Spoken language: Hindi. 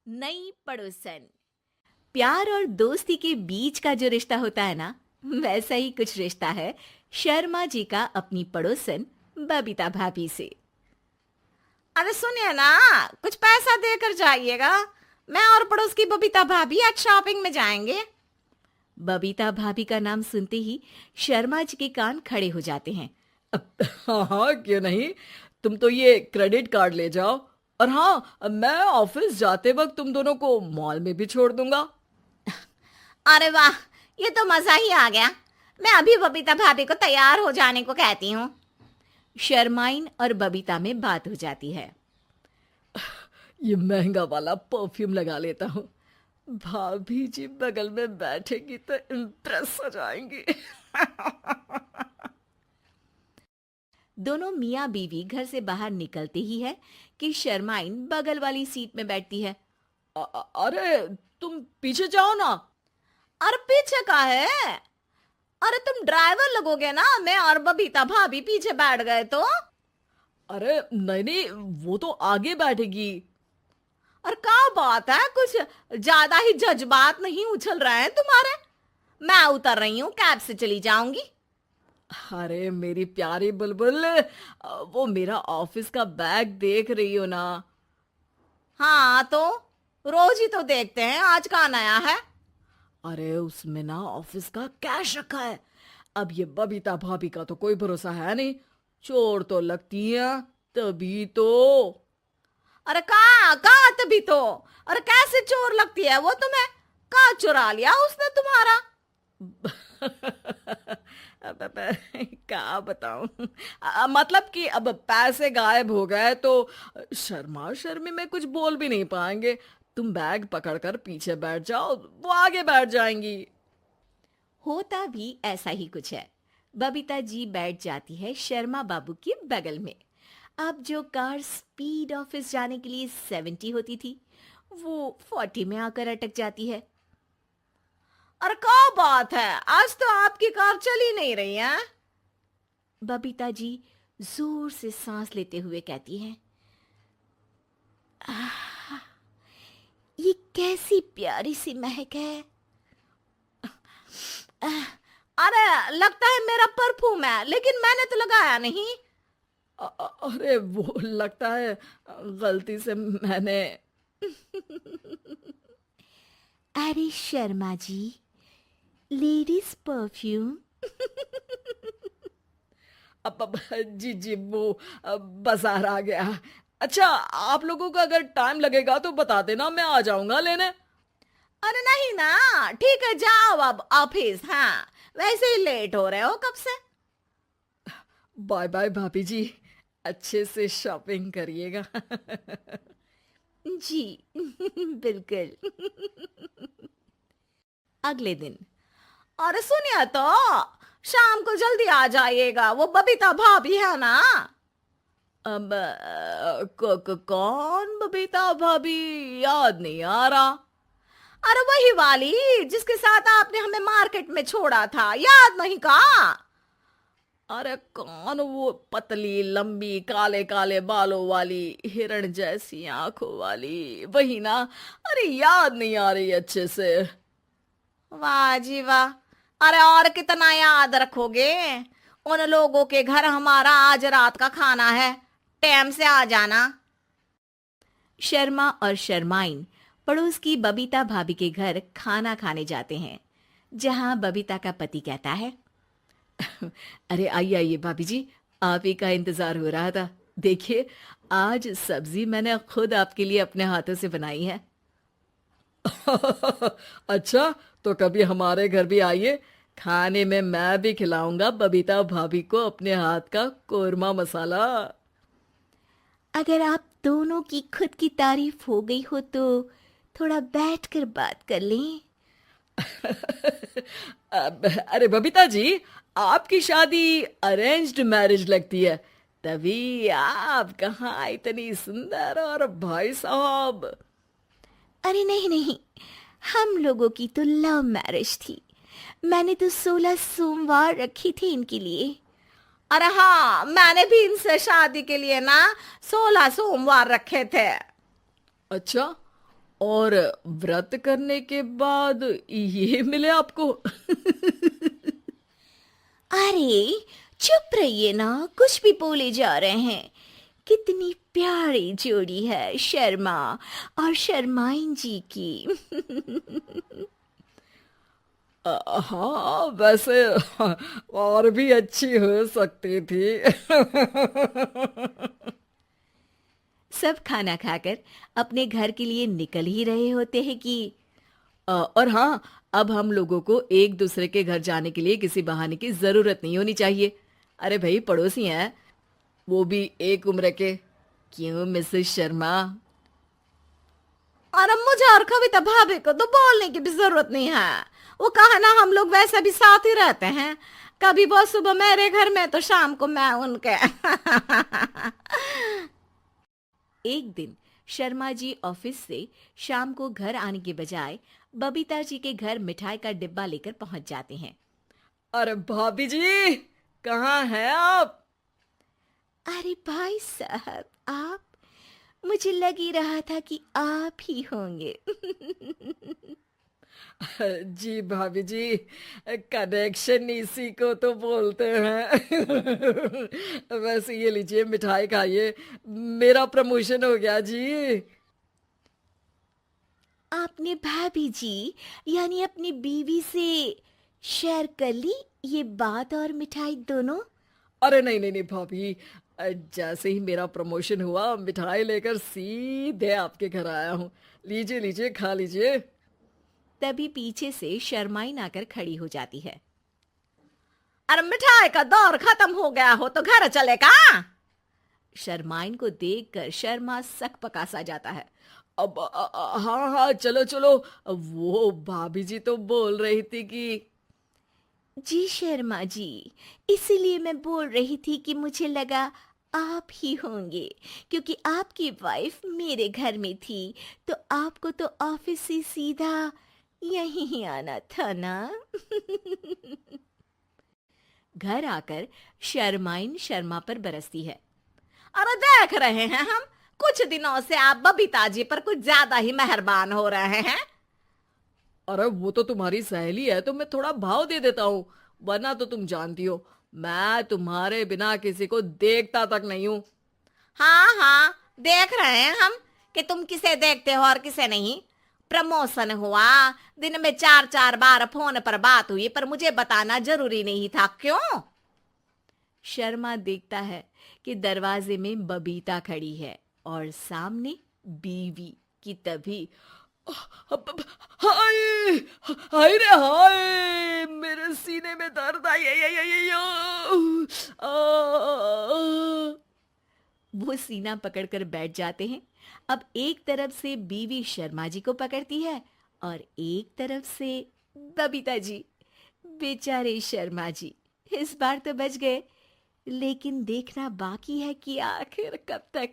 नई पड़ोसन। प्यार और दोस्ती के बीच का जो रिश्ता होता है ना, वैसा ही कुछ रिश्ता है शर्मा जी का अपनी पड़ोसन बबीता भाभी से। अरे सुनिए ना, कुछ पैसा देकर जाइएगा। मैं और पड़ोस की बबीता भाभी आज शॉपिंग में जाएंगे। बबीता भाभी का नाम सुनते ही शर्मा जी के कान खड़े हो जाते हैं। हाँ हाँ, क्यों नहीं। तुम तो ये क्रेडिट कार्ड ले जाओ। और हाँ, मैं ऑफिस जाते वक्त तुम दोनों को मॉल में भी छोड़ दूंगा। अरे वाह, ये तो मजा ही आ गया। मैं अभी बबीता भाभी को तैयार हो जाने को कहती हूँ। शर्माइन और बबीता में बात हो जाती है। ये महंगा वाला परफ्यूम लगा लेता हूँ। भाभी जी बगल में बैठेगी तो इम्प्रेस हो जाएंगी। दोनों मियाँ बीवी घर से बाहर निकलते ही है कि शर्माइन बगल वाली सीट में बैठती है। अरे तुम पीछे जाओ ना। अरे पीछे का है? अरे तुम ड्राइवर लगोगे ना, मैं और बबीता भाभी पीछे बैठ गए तो। अरे नहीं नहीं, वो तो आगे बैठेगी। और क्या बात है, कुछ ज्यादा ही जज्बात नहीं उछल रहे हैं तुम्हारे? मैं उतर रही हूँ, कैब से चली जाऊंगी। अरे मेरी प्यारी बुलबुल, वो मेरा ऑफिस का बैग देख रही हो ना। हाँ तो रोज ही तो देखते हैं, आज का नया है? अरे उसमें ना ऑफिस का कैश रखा है। अब ये बबीता भाभी का तो कोई भरोसा है नहीं। चोर तो लगती है तभी तो। अरे कहाँ कहाँ तभी तो। अरे कैसे चोर लगती है वो तुम्हें? कहाँ चुरा लिया उसने तुम्हारा? अब क्या बताऊं। मतलब कि अब पैसे गायब हो गए तो शर्मा शर्मी में कुछ बोल भी नहीं पाएंगे। तुम बैग पकड़कर पीछे बैठ जाओ, वो आगे बैठ जाएंगी। होता भी ऐसा ही कुछ है। बबीता जी बैठ जाती है शर्मा बाबू के बगल में। अब जो कार स्पीड ऑफिस जाने के लिए 70 होती थी, वो 40 में आकर अटक जाती है। अरे क्या बात है, आज तो आपकी कार चली नहीं रही है। बबीता जी जोर से सांस लेते हुए कहती हैं, "आह, ये कैसी प्यारी सी महक है। अरे लगता है मेरा परफ्यूम है, लेकिन मैंने तो लगाया नहीं। अरे वो लगता है गलती से मैंने। अरे शर्मा जी, लेडीज परफ्यूम। जी जी, वो बाजार आ गया। अच्छा, आप लोगों का अगर टाइम लगेगा तो बता देना, मैं आ जाऊंगा लेने। अरे नहीं ना, ठीक है जाओ अब ऑफिस। हाँ वैसे ही लेट हो रहे हो कब से। बाय बाय भाभी जी, अच्छे से शॉपिंग करिएगा। जी बिल्कुल। अगले दिन। अरे सुनिए तो, शाम को जल्दी आ जाइएगा, वो बबीता भाभी है ना। अब कौन बबीता भाभी? याद नहीं आ रहा। अरे वही वाली जिसके साथ आपने हमें मार्केट में छोड़ा था, याद नहीं का? अरे कौन वो पतली लंबी काले काले बालों वाली हिरण जैसी आंखों वाली, वही ना? अरे याद नहीं आ रही अच्छे से। वाह जी वाह। अरे और कितना याद रखोगे? उन लोगों के घर हमारा आज रात का खाना है, टाइम से आ जाना। शर्मा और शर्माइन पड़ोस की बबीता भाभी के घर खाना खाने जाते हैं, जहां बबीता का पति कहता है, अरे आइए आइए भाभी जी, आप ही का इंतजार हो रहा था। देखिए, आज सब्जी मैंने खुद आपके लिए अपने हाथों से बनाई है। अच्छा, तो कभी हमारे घर भी आइए। खाने में मैं भी खिलाऊंगा बबीता भाभी को अपने हाथ का कोरमा मसाला। अगर आप दोनों की खुद की तारीफ हो गई हो तो थोड़ा बैठकर बात कर लें। अरे बबीता जी, आपकी शादी अरेंज्ड मैरिज लगती है, तभी आप कहाँ इतनी सुंदर। और भाई साहब। अरे नहीं नहीं, हम लोगों की तो लव मैरिज थी। मैंने तो 16 सोमवार रखी थी इनके लिए। अरे हाँ, मैंने भी इनसे शादी के लिए ना 16 सोमवार रखे थे। अच्छा, और व्रत करने के बाद ये मिले आपको? अरे चुप रहिए ना, कुछ भी बोले जा रहे हैं। कितनी प्यारी जोड़ी है शर्मा और शर्माइन जी की। हाँ वैसे और भी अच्छी हो सकती थी। सब खाना खाकर अपने घर के लिए निकल ही रहे होते हैं कि और हाँ, अब हम लोगों को एक दूसरे के घर जाने के लिए किसी बहाने की जरूरत नहीं होनी चाहिए। अरे भाई पड़ोसी हैं, वो भी एक उम्र के। क्यों मिसेस शर्मा? और अब मुझे और कविता भाभी को तो बोलने की भी जरूरत नहीं है। वो कहा ना, हम लोग वैसे भी साथ ही रहते हैं। कभी वो सुबह मेरे घर में तो शाम को मैं उनके। एक दिन शर्मा जी ऑफिस से शाम को घर आने के बजाय बबीता जी के घर मिठाई का डिब्बा लेकर पहुंच जाते हैं। अरे भाभी जी, कहाँ हैं आप? अरे भाई साहब, आप? मुझे लग ही रहा था कि आप ही होंगे। जी भाभी जी, कनेक्शन इसी को तो बोलते हैं। वैसे ये लीजिए, मिठाई खाइए, मेरा प्रमोशन हो गया जी। आपने भाभी जी यानी अपनी बीवी से शेयर कर ली ये बात और मिठाई दोनों? अरे नहीं नहीं नहीं भाभी, जैसे ही मेरा प्रमोशन हुआ मिठाई लेकर सीधे आपके घर आया हूँ। लीजिए लीजिए, खा लीजिए। तभी पीछे से शर्माइन आकर खड़ी हो जाती है। अरे मिठाई का दौर खत्म हो गया हो तो घर चले का? शर्माइन को देखकर शर्मा सकपका सा जाता है। अब हाँ हाँ, चलो चलो। वो भाभी जी तो बोल रही थी कि जी शर्मा जी, इसीलिए मैं बोल रही थी कि मुझे लगा आप ही होंगे, क्योंकि आपकी वाइफ मेरे घर में थी तो आपको तो ऑफिस से सीधा यहीं ही आना था ना। घर आकर शर्माइन शर्मा पर बरसती है। अरे देख रहे हैं हम, कुछ दिनों से आप बबीता जी पर कुछ ज्यादा ही मेहरबान हो रहे हैं। अरे वो तो तुम्हारी सहेली है तो मैं थोड़ा भाव दे देता हूँ, वरना तो तुम जानती हो मैं तुम्हारे बिना किसी को देखता तक नहीं हूँ। हाँ हाँ, देख रहे हैं हम कि तुम किसे देखते हो और किसे नहीं। प्रमोशन हुआ, दिन में 4-4 बार फोन पर बात हुई, पर मुझे बताना जरूरी नहीं था, क्यों? शर्मा देखता है कि दरवाजे में बबीता खड़ी है और सामने बीवी की। तभी हाय हाय रे हाय, मेरे सीने में दर्द आई वो सीना पकड़कर बैठ जाते हैं। अब एक तरफ से बीवी शर्मा जी को पकड़ती है और एक तरफ से बबीता जी। बेचारे शर्मा जी इस बार तो बच गए, लेकिन देखना बाकी है कि आखिर कब तक।